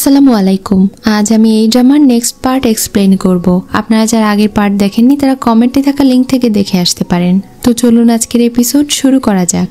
আসসালামু আলাইকুম। আজ আমি এই ড্রামার নেক্সট পার্ট এক্সপ্লেইন করব। আপনারা যারা আগের পার্ট দেখেননি তারা কমেন্টে থাকা লিংক থেকে দেখে আসতে পারেন। তো চলুন আজকের এপিসোড শুরু করা যাক।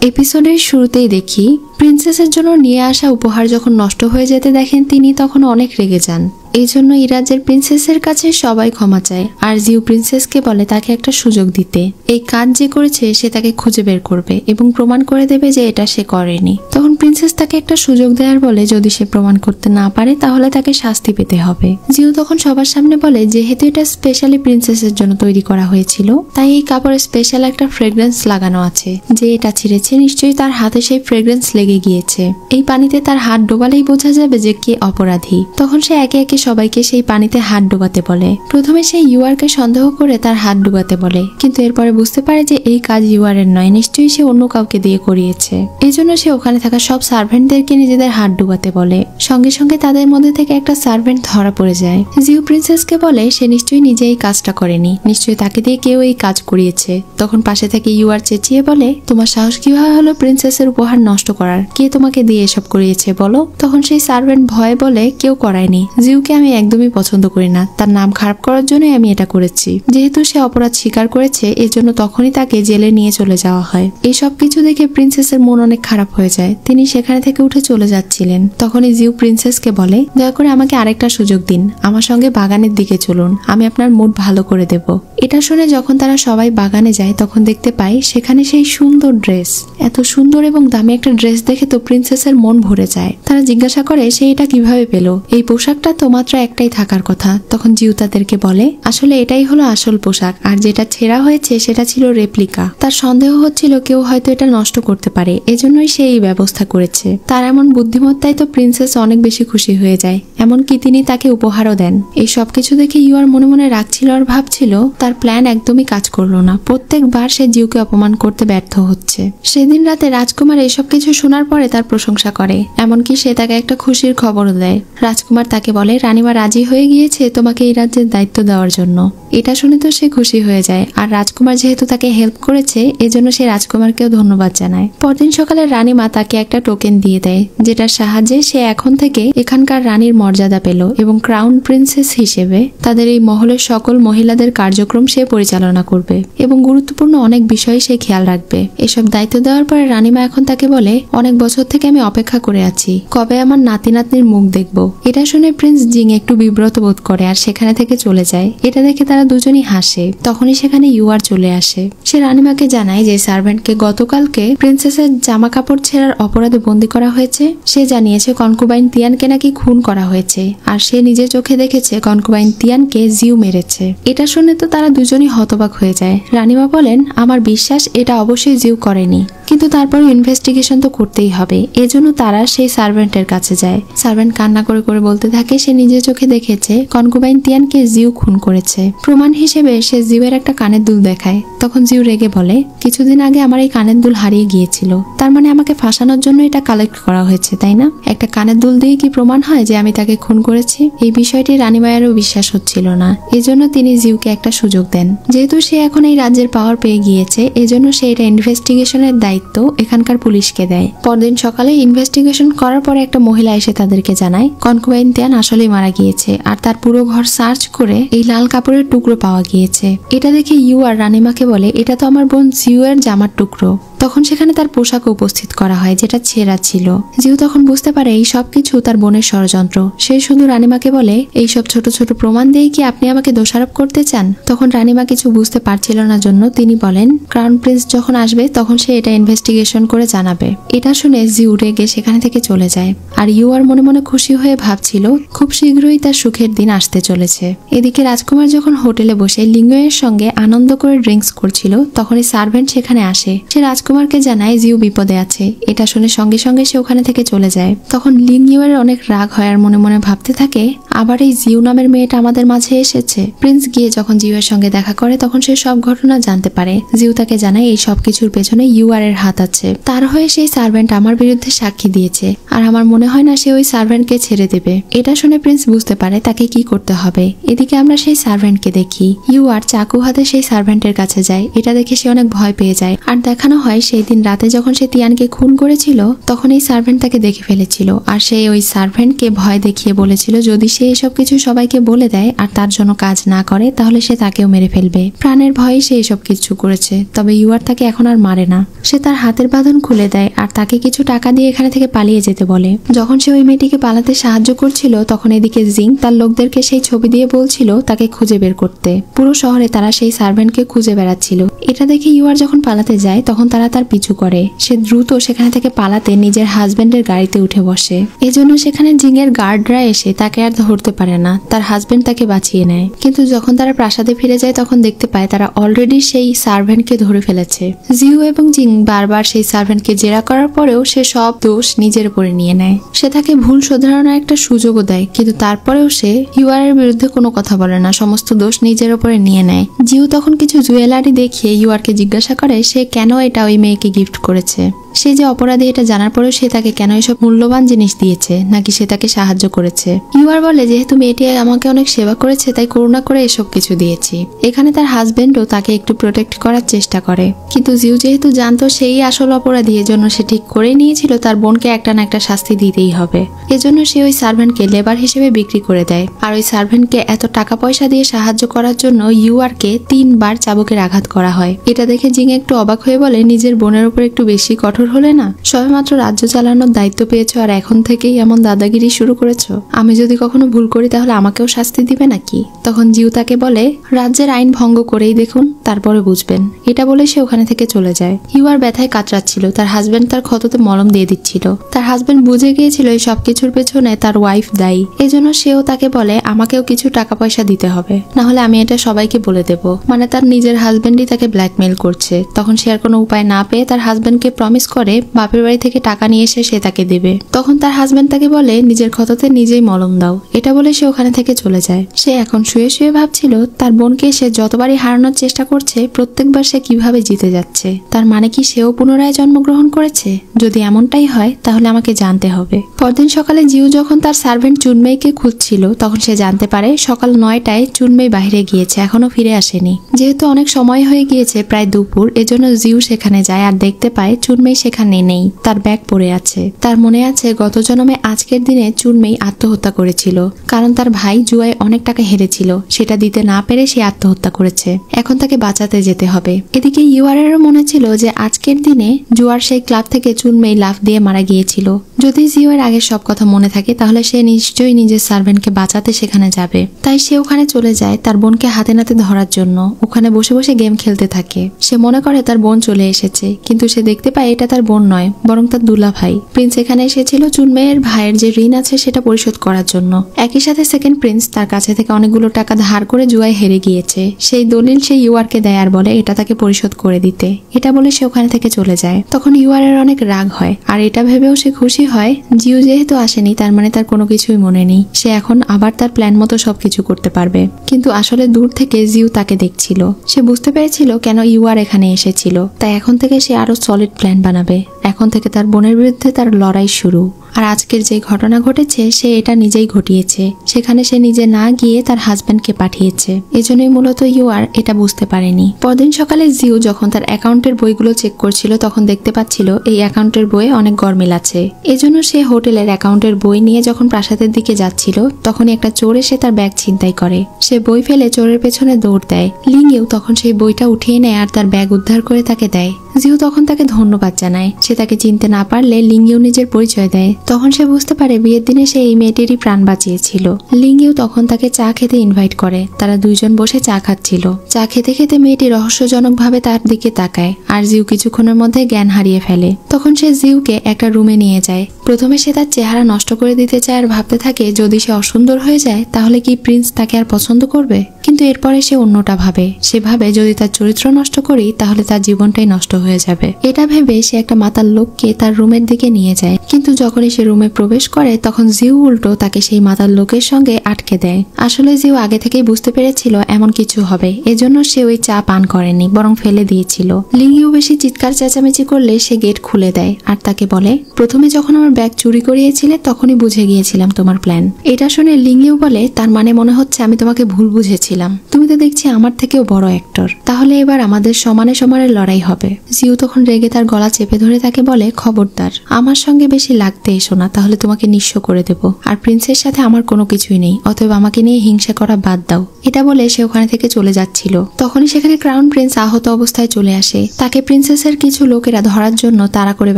এপিসোডের শুরুতেই দেখি প্রিন্সেসের জন্য নিয়ে আসা উপহার যখন নষ্ট হয়ে যেতে দেখেন তিনি তখন অনেক রেগে যান। এই জন্য এই রাজ্যের প্রিন্সেসের কাছে সবাই ক্ষমা চায় আর জিউ প্রিন্সেসকে বলে তাকে একটা সুযোগ দিতে। এই কাজ যে করেছে সে তাকে খুঁজে বের করবে এবং প্রমাণ করে দেবে যে এটা সে করেনি। তখন প্রিন্সেস তাকে একটা সুযোগ দেওয়ার বলে যদি সে প্রমাণ করতে না পারে তাহলে তাকে শাস্তি পেতে হবে। জিউ তখন সবার সামনে বলে যেহেতু এটা স্পেশালি প্রিন্সেসের জন্য তৈরি করা হয়েছিল তাই এই কাপড়ে স্পেশাল একটা ফ্রেগ্রেন্স লাগানো আছে। যে এটা ছিঁড়েছে নিশ্চয়ই তার হাতে সেই ফ্রেগ্রেন্স লেগে গিয়েছে। এই পানিতে তার হাত ডোবালেই বোঝা যাবে যে কে অপরাধী। তখন সে একে একে সবাইকে সেই পানিতে হাত ডুবাতে বলে। প্রথমে সে ইউআরকে সন্দেহ করে তার হাত ডুবাতে বলে, কিন্তু এরপরে বুঝতে পারে যে এই কাজ ইউআরের নয়, নিশ্চয়ই সে অন্য কাউকে দিয়ে করিয়েছে। এই জন্য সে ওখানে থাকা সব সার্ভেন্টদেরকে নিজেদের হাত ডুবাতে বলে। সঙ্গে সঙ্গে তাদের মধ্যে থেকে একটা সার্ভেন্ট ধরা পড়ে যায়। জিউ প্রিন্সেসকে বলে সে নিশ্চয়ই নিজে এই কাজটা করেনি, নিশ্চয়ই তাকে দিয়ে কেউ এই কাজ করিয়েছে। তখন পাশে থেকে ইউআর চেঁচিয়ে বলে তোমার সাহস কিভাবে হলো প্রিন্সেসের উপহার নষ্ট করার? কে তোমাকে দিয়ে এসব করিয়েছে বলো? তখন সেই সার্ভেন্ট ভয়ে বলে কেউ করায়নি। জিউকে আমি একদমই পছন্দ করি না, তার নাম খারাপ করার জন্যই আমি এটা করেছি। যেহেতু সে অপরাধ স্বীকার করেছে এজন্য তখনই তাকে জেলে নিয়ে চলে যাওয়া হয়। এই সব কিছু দেখে প্রিন্সেসের মন অনেক খারাপ হয়ে যায়। তিনি সেখানে থেকে উঠে চলে যাচ্ছিলেন। তখনই জিউ প্রিন্সেসকে বলে দয়া করে আমাকে আরেকটা সুযোগ দিন, আমার সঙ্গে বাগানের দিকে চলুন, আমি আপনার মুড ভালো করে দেব। এটা শুনে যখন তারা সবাই বাগানে যায় তখন দেখতে পায় সেখানে সেই সুন্দর ড্রেস। এত সুন্দর এবং দামি একটা ড্রেস দেখে তো প্রিন্সেসের মন ভরে যায়। তারা জিজ্ঞাসা করে সে এটা কিভাবে পেল, এই পোশাকটা তো মাত্র একটাই থাকার কথা। তখন জিউ তাদেরকে বলে আসলে এটাই হলো আসল পোশাক, আর যেটা ছেঁড়া হয়েছে সেটা ছিল রেপ্লিকা। তার সন্দেহ হচ্ছিল কেউ হয়তো এটা নষ্ট করতে পারে, এজন্যই সে এই ব্যবস্থা করেছে। তার এমন বুদ্ধিমত্তায় তো প্রিন্সেস অনেক বেশি খুশি হয়ে যায়, এমনকি তিনি তাকে উপহারও দেন। এই সবকিছু দেখে ইউআর মনে মনে রাখছিল আর ভাবছিল তার প্ল্যান একদমই কাজ করলো না। প্রত্যেকবার সে জিউকে অপমান করতে ব্যর্থ হচ্ছে। সেদিন রাতে রাজকুমার এইসব কিছু শোনার পরে তার প্রশংসা করে, এমনকি সে তাকে একটা খুশির খবরও দেয়। রাজকুমার তাকে বলে রানীমা রাজি হয়ে গিয়েছে তোমাকে এই রাজ্যের দায়িত্ব দেওয়ার জন্য। এটা শুনে তো সে খুশি হয়ে যায়, আর রাজকুমার যেহেতু তাকে হেল্প করেছে এজন্য সে রাজকুমারকেও ধন্যবাদ জানায়। পরদিন সকালে রানীমা তাকে একটা টোকেন দিয়ে দেয়, যেটার সাহায্যে সে এখন থেকে এখানকার রানীর মর্যাদা পেল এবং ক্রাউন প্রিন্সেস হিসেবে তাদের এই মহলের সকল মহিলাদের কার্যক্রম সে পরিচালনা করবে এবং গুরুত্বপূর্ণ অনেক বিষয়ে সে খেয়াল রাখবে। এসব দায়িত্ব দেওয়ার পরে রানীমা এখন তাকে বলে অনেক বছর থেকে আমি অপেক্ষা করে আছি, কবে আমার নাতি নাতনির মুখ দেখবো। এটা শুনে প্রিন্স জিং একটু বিব্রত বোধ করে আর সেখানে থেকে চলে যায়। এটা দেখে তারা দুজনই হাসে। তখনই সেখানে ইউআর চলে আসে। সে রানীমাকে জানায় যে সার্ভেন্টকে গতকালকে প্রিন্সেসের জামা কাপড় ছেঁড়ার অপরাধে বন্দী করা হয়েছে। সে জানিয়েছে কনকুবাইন তিয়ানকে নাকি খুন করা হয়েছে, আর সে নিজের চোখে দেখেছে কনকুবাইন তিয়ানকে জিউ মেরেছে। এটা শুনে তো তারা দুজনই হতবাক হয়ে যায়। রানীমা বলেন আমার বিশ্বাস এটা অবশ্যই জিউ করেনি, কিন্তু তারপর ইনভেস্টিগেশন তো করতেই হবে। এজন্য তারা সেই সার্ভেন্টের কাছে যায়। সার্ভেন্ট কান্না করে করে বলতে থাকে সে নিজের চোখে দেখেছে কনকুবাইন তিয়ানকে জিউ খুন করেছে। প্রমাণ হিসেবে সে জিউয়ের একটা কানের দুল দেখায়। তখন জিউ রেগে বলে কিছুদিন আগে আমার এই কানের দুল হারিয়ে গিয়েছিল, তার মানে আমাকে ফাঁসানোর জন্য এটা কালেক্ট করা হয়েছে, তাই না? একটা কানের দুল দিয়ে কি প্রমাণ হয় যে আমি তাকে খুন করেছি? এই বিষয়টি রানীমায়েরও বিশ্বাস হচ্ছিল না। এজন্য তিনি জিউকে একটা সুযোগ দেন। যেহেতু সে এখন এই রাজ্যের পাওয়ার পেয়ে গিয়েছে এজন্য সে এটা ইনভেস্টিগেশনের দায়িত্ব এখানকার পুলিশকে দেয়। পরদিন সকালে ইনভেস্টিগেশন করার পরে একটা মহিলা এসে তাদেরকে জানায় কনকুবাইন তিয়ান আসলেই মারা গিয়েছে, আর তার পুরো ঘর সার্চ করে এই লাল কাপড়ের টুকরো পাওয়া গিয়েছে। এটা দেখে ইউ আর রানীমাকে বলে এটা তো আমার বোন জিউ এর জামার টুকরো। তখন সেখানে তার পোশাক উপস্থিত করা হয় যেটা ছেঁড়া ছিল। জিউ তখন বুঝতে পারে এই সব কিছু তার বোনের ষড়যন্ত্র। সে শুধু রানীমাকে বলে এইসব ছোট ছোট প্রমাণ দিয়ে কি আপনি আমাকে দোষারোপ করতে চান? তখন রানীমা কিছু বুঝতে পারছিল না জন্য তিনি বলেন ক্রাউন প্রিন্স যখন আসবে তখন সে এটা ইনভেস্টিগেশন করে জানাবে। এটা শুনে জিউ রেগে সেখানে থেকে চলে যায়। আর ইউ আর মনে মনে খুশি হয়ে ভাবছিল খুব শীঘ্রই তার সুখের দিন আসতে চলেছে। এদিকে রাজকুমার যখন হোটেলে বসে লিঙ্গয়ের সঙ্গে আনন্দ করে ড্রিঙ্কস করছিল তখনই সার্ভেন্ট সেখানে আসে। সে রাজকুমারকে জানায় জিউ বিপদে আছে। এটা শুনে সঙ্গে সঙ্গে সে ওখানে থেকে চলে যায়। তখন লিং ইউয়ের অনেক রাগ হয় আর মনে মনে ভাবতে থাকে আবার এই জিউ নামের মেয়েটা আমাদের মাঝে এসেছে। প্রিন্স গিয়ে যখন জিউয়ের সঙ্গে দেখা করে তখন সে সব ঘটনা জানতে পারে। জিউ তাকে জানায় এই সবকিছুর পেছনে ইউআর এর হাত আছে। তার হয়ে সেই সার্ভেন্ট আমার বিরুদ্ধে সাক্ষী দিয়েছে, আর আমার মনে হয় না সে ওই সার্ভেন্টকে ছেড়ে দেবে। এটা শুনে প্রিন্স বুঝতে পারে তাকে কি করতে হবে। এদিকে আমরা সেই সার্ভেন্টকে দেখি, ইউআর চাকু হাতে সেই সার্ভেন্টের কাছে যায়। এটা দেখে সে অনেক ভয় পেয়ে যায়, আর দেখানো হয় সেই দিন রাতে যখন সে তিয়ানকে খুন করেছিল তখন এই সার্ভেন্ট তাকে দেখে ফেলেছিল, আর সে ওই সার্ভেন্টকে ভয় দেখিয়ে বলেছিল যদি সে এসব কিছু সবাইকে বলে দেয় আর তার জন্য কাজ না করে তাহলে সে তাকেও মেরে ফেলবে। প্রাণের ভয়ে সে এসব কিছু করেছে, তবে ইউআর তাকে এখন আর মারে না। সে তার হাতের বাঁধন খুলে দেয় আর তাকে কিছু টাকা দিয়ে এখানে থেকে পালিয়ে যেতে বলে। যখন সে ওই মেয়েটিকে পালাতে সাহায্য করছিল তখন এদিকে জিং তার লোকদেরকে সেই ছবি দিয়ে বলছিল তাকে খুঁজে বের করতে। পুরো শহরে তারা সেই সার্ভেন্টকে খুঁজে বেড়াচ্ছিল। এটা দেখে ইউআর যখন পালাতে যায় তখন তারা তার পিছু করে। সে দ্রুত সেখানে থেকে পালাতে নিজের হাজবেন্ডের গাড়িতে উঠে বসে। এজন্য সেখানে জিং এর গার্ডরা এসে তাকে আর ধরতে পারে না, তার হাজবেন্ড তাকে বাঁচিয়ে নেয়। কিন্তু যখন তারা প্রাসাদে ফিরে যায় তখন দেখতে পায় তারা অলরেডি সেই সার্ভেন্টকে ধরে ফেলেছে। জিউ এবং জিং বারবার সেই সার্ভেন্টকে জেরা করার পরেও সে সব দোষ নিজের উপরে নিয়ে নেয়। সে তাকে ভুল শোধরানোর একটা সুযোগও দেয়, কিন্তু তারপরেও সে ইউআর এর বিরুদ্ধে কোনো কথা বলে না, সমস্ত দোষ নিজের উপরে নিয়ে নেয়। জিউ তখন কিছু জুয়েলারি দেখিয়ে ইউআরকে জিজ্ঞাসা করে সে কেন এটা ওই মেয়েকে গিফট করেছে। সে যে অপরাধী এটা জানার পরেও সে তাকে কেন এসব মূল্যবান জিনিস দিয়েছে, নাকি সে তাকে সাহায্য করেছে। ইউআর বলে যেহেতু মেয়েটি আমাকে অনেক সেবা করেছে তাই করুণা করে এসব কিছু দিয়েছি। এখানে তার হাজবেন্ডও তাকে একটু প্রোটেক্ট করার চেষ্টা করে, কিন্তু জিউ যেহেতু জানতো সেই আসল অপরাধী, এজন্য সে ঠিক করে নিয়েছিল তার বোনকে একটা না একটা শাস্তি দিতেই হবে। এজন্য সে ওই সার্ভেন্টকে লেবার হিসেবে বিক্রি করে দেয়, আর ওই সার্ভেন্টকে এত টাকা পয়সা দিয়ে সাহায্য করার জন্য ইউআরকে 3 বার চাবুকের আঘাত করা হয়। এটা দেখে জিং একটু অবাক হয়ে বলে নিজের বোনের উপর একটু বেশি কঠোর হলে না? সবেমাত্র রাজ্য চালানোর দায়িত্ব পেয়েছো আর এখন থেকেই এমন দাদাগিরি শুরু করেছো। আমি যদি কখনো ভুল করি তাহলে আমাকেও শাস্তি দিবে নাকি? তখন জিউ তাকে বলে রাজ্যের আইন ভঙ্গ করেই দেখুন, তারপরে বুঝবেন। এটা বলে সে ওখানে থেকে চলে যায়। ইউআর ব্যথায় কাতরাচ্ছিল, তার হাজবেন্ড তার ক্ষততে মলম দিয়ে দিচ্ছিল। তার হাজবেন্ড বুঝে গিয়েছিল এই সবকিছুর পেছনে তার ওয়াইফ দায়ী। এজন্য সেও তাকে বলে আমাকেও কিছু টাকা পয়সা দিতে হবে, না হলে আমি এটা সবাইকে বলে দেব। মানে তার নিজের হাজবেন্ডই তাকে ব্ল্যাকমেইল করছে। তখন সে আর কোনো উপায় না পেয়ে তার হাজবেন্ডকে প্রমিস করে বাপের বাড়ি থেকে টাকা নিয়ে এসে সে তাকে দেবে। তখন তার হাজবেন্ড তাকে বলে নিজের ক্ষততে নিজেই মলম দাও। এটা বলে সে ওখানে থেকে চলে যায়। সে এখন শুয়ে শুয়ে ভাবছিল তার বোনকে সে যতবারই হারানোর চেষ্টা করছে প্রত্যেকবার সে কিভাবে জিতে যাচ্ছে। তার মানে কি সেও পুনরায় জন্মগ্রহণ করেছে? যদি এমনটাই হয় তাহলে আমাকে জানতে হবে। পরদিন সকালে জিউ যখন তার সার্ভেন্ট চুনমেইকে খুঁজছিল তখন সে জানতে পারে সকাল 9টায় চুনমেই বাইরে গিয়েছে, এখনো ফিরে আসেনি। যেহেতু অনেক সময় হয়ে গিয়েছে, প্রায় দুপুর, এজন্য জিউ সেখানে যায় আর দেখতে পায় চুনমেই সেখানে নেই, তার ব্যাগ পড়ে আছে। তার মনে আছে গত জন্মে আজকের দিনে চুনমেই আত্মহত্যা করেছিল, কারণ তার ভাই জুয়ায় অনেক টাকা হেরেছিল, সেটা দিতে না পেরে সে আত্মহত্যা করেছে। এখন তাকে বাঁচাতে যেতে হবে। এদিকে ইউআরেরও মনে ছিল যে আজকের দিনে জুয়ার সেই ক্লাব থেকে চুনমেই লাফ দিয়ে মারা গিয়েছিল। যদি জিউয়ের আগের সব কথা মনে থাকে তাহলে সে নিশ্চয়ই নিজের সার্ভেন্টকে বাঁচাতে সেখানে যাবে। তাই সে ওখানে চলে যায় তার বোনকে হাতে নাতে ধরার জন্য। ওখানে বসে বসে গেম খেলতে থাকে। সে মনে করে তার বোন চলে এসেছে, কিন্তু সে দেখতে পায় এটা তার বোন নয়, বরং তার দুলা ভাই। প্রিন্স এখানে এসেছিল চুনমেইয়ের ভাইয়ের যে ঋণ আছে সেটা পরিশোধ করার জন্য। একই সাথে সেকেন্ড প্রিন্স তার কাছে থেকে অনেকগুলো টাকা ধার করে জুয়ায় হেরে গিয়েছে। সেই দলিল সে ইউআরকে দেয় আর বলে এটা তাকে পরিশোধ করে দিতে। এটা বলে সে ওখানে থেকে চলে যায়। তখন ইউআরের অনেক রাগ হয়, আর এটা ভেবেও সে খুশি হয় জিউ যেহেতু আসেনি তার মানে তার কোনো কিছুই মনে নেই। সে এখন আবার তার প্ল্যান মতো সবকিছু করতে পারবে। কিন্তু আসলে দূর থেকে জিউ তাকে দেখছিল। সে বুঝতে পেরেছিল কেন ইউআর এখানে এসেছিল। তাই এখন থেকে সে আরো সলিড প্ল্যান বানাবে। এখন থেকে তার বোনের বিরুদ্ধে তার লড়াই শুরু। আর আজকের যে ঘটনা ঘটেছে সে এটা নিজেই ঘটিয়েছে। সেখানে সে নিজে না গিয়ে তার হাজবেন্ডকে পাঠিয়েছে। এজন্যই মূলত ইউআর এটা বুঝতে পারেনি। পরদিন সকালে জিউ যখন তার অ্যাকাউন্টের বইগুলো চেক করছিল তখন দেখতে পাচ্ছিল এই অ্যাকাউন্টের বইয়ে অনেক গরমিল আছে। এজন্য সে হোটেলের অ্যাকাউন্টের বই নিয়ে যখন প্রাসাদের দিকে যাচ্ছিল তখনই একটা চোর এসে তার ব্যাগ ছিনতাই করে। সে বই ফেলে চোরের পেছনে দৌড় দেয়। লিংইউ তখন সেই বইটা উঠিয়ে নেয় আর তার ব্যাগ উদ্ধার করে তাকে দেয়। জিউ তখন তাকে ধন্যবাদ জানায়। সে তাকে চিনতে না পারলে লিংইউ নিজের পরিচয় দেয়। তখন সে বুঝতে পারে বিয়ের দিনে সে এই মেয়েটিরই প্রাণ বাঁচিয়েছিল। লিংইউ তখন তাকে চা খেতে ইনভাইট করে। তারা দুইজন বসে চা খাচ্ছিল। চা খেতে খেতে মেয়েটি রহস্যজনকভাবে তার দিকে তাকায় আর জিউ কিছুক্ষণের মধ্যে জ্ঞান হারিয়ে ফেলে। তখন সে জিউকে একটা রুমে নিয়ে যায়। প্রথমে সে তার চেহারা নষ্ট করে দিতে চায় আর ভাবতে থাকে যদি সে অসুন্দর হয়ে যায় তাহলে কি প্রিন্স তাকে আর পছন্দ করবে, কিন্তু এরপরে সে অন্যটা ভাবে। সে ভাবে যদি তার চরিত্র নষ্ট করি তাহলে তার জীবনটাই নষ্ট হয়ে যাবে। এটা ভেবে সে একটা মাতাল লোককে তার রুমের দিকে নিয়ে যায়, কিন্তু যখনই সে রুমে প্রবেশ করে তখন জিউ উল্টো তাকে সেই মাতাল লোকের সঙ্গে আটকে দেয়। আসলে জিউ আগে থেকেই বুঝতে পেরেছিল এমন কিছু হবে, এজন্য সে ওই চা পান করেনি, বরং ফেলে দিয়েছিল। লিংইউ বেশি চিৎকার চেঁচামেচি করলে সে গেট খুলে দেয় আর তাকে বলে, প্রথমে যখন আমার ব্যাগ চুরি করিয়েছিলে তখনই বুঝে গিয়েছিলাম তোমার প্ল্যান। এটা শুনে লিংইউ বলে, তার মানে মনে হচ্ছে আমি তোমাকে ভুল বুঝেছিলাম, তুমি তো দেখছি আমার থেকেও বড় অ্যাক্টর, তাহলে এবার আমাদের সমানে সমানে লড়াই হবে। জিউ তখন রেগে তার গলা চেপে ধরে তাকে বলে, খবরদার আমার সঙ্গে বেশি লাগতে এসো না, তাহলে তোমাকে নিঃস্ব করে দেব। আর প্রিন্সের সাথে আমার কোনো কিছুই নেই, অতএব আমাকে নিয়ে হিংসা করা বাদ দাও। এটা বলে সে ওখানে থেকে চলে যাচ্ছিল। তখনই সেখানে ক্রাউন প্রিন্স আহত অবস্থায় চলে আসে। তাকে প্রিন্সেসের কিছু লোকেরা ধরার জন্য তাড়া করে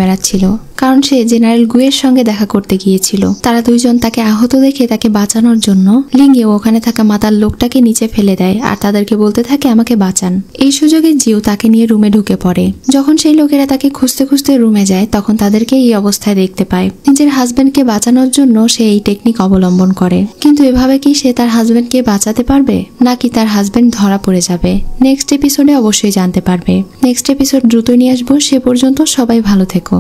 বেড়াচ্ছিল, কারণ সে জেনারেল গুয়ের সঙ্গে দেখা করতে গিয়েছিল। তারা দুইজন তাকে আহত দেখে তাকে বাঁচানোর জন্য লিংইউ ওখানে থাকা মাতাল লোকটাকে নিচে ফেলে দেয় আর তাদেরকে বলতে থাকে আমাকে বাঁচান। এই সুযোগে জিউ তাকে নিয়ে রুমে ঢুকে পড়ে। যখন সেই লোকেরা তাকে খুঁজতে খুঁজতে রুমে যায় তখন তাদেরকে এই অবস্থায় দেখতে পায়। নিজের হাজবেন্ডকে বাঁচানোর জন্য সে এই টেকনিক অবলম্বন করে, কিন্তু এভাবে কি সে তার হাজবেন্ডকে বাঁচাতে পারবে নাকি তার হাজবেন্ড ধরা পড়ে যাবে? নেক্সট এপিসোডে অবশ্যই জানতে পারবে। নেক্সট এপিসোড দ্রুতই নিয়ে আসবো, সে পর্যন্ত সবাই ভালো থেকো।